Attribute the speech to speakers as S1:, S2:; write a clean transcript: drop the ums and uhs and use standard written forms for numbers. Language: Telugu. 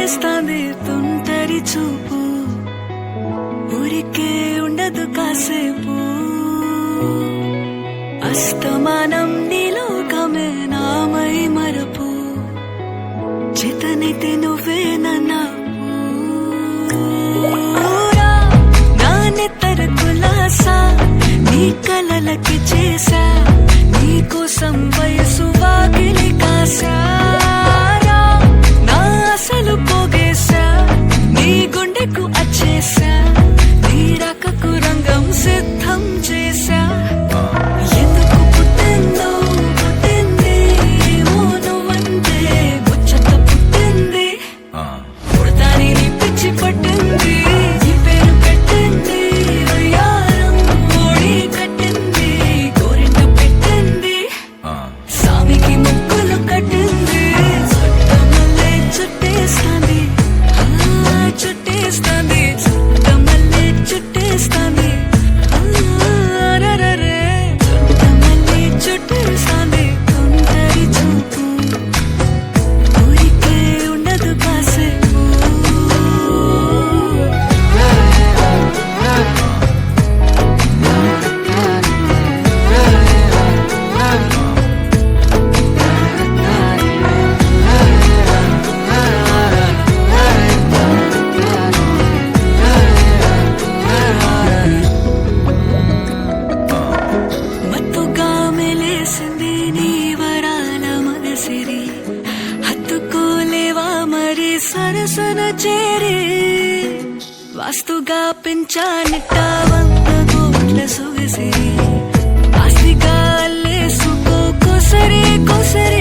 S1: చుట్టేస్తాంది తుంటరి చూపు, ఊరికే ఉండదు కాసేపు. అస్తమానం నీలోకమే నామై మరపు, చేతనైతే నువ్వే నన్నా నానెత్తర కులాసా నీ కలలకి చేసా, నీ కోసం వయసు వాకిలి కాసా. నా అసలు పోగేశా, నీ గుండెకు అచ్చేసా, నీ రకకు రంగం సిద్ధం చేశా. ఎందుకు పుట్టిందో పుట్టింది ఏమో నువ్వంటే ముచ్చట పుట్టింది, పుడతాని నీ పిచ్చి పట్టింది, ఈ పేరు పెట్టింది వయ్యారం ఓడి కట్టింది, గోరింట పెట్టింది, సామికి ముక్కులు కట్టింది, చుట్టమల్లే చుట్టేస్తాంది, చుట్టేస్తాంది, చుట్టమల్లే చుట్టేస్తాంది, రరరే చుట్టమల్లే చుట్టేస్తాంది తుంటరి చూపు, ఊరికే ఉండదు కాసేపు. మత్తుగా మెలేసింది నీ వరాల మగసిరి, హత్తుకోలేవా మరి సరసన చేరి, వాస్తుగా పెంచానిట్ట 100 కోట్ల సొగసిరి, ఆస్తిగా అల్లేసుకో కొసరి కొసరి.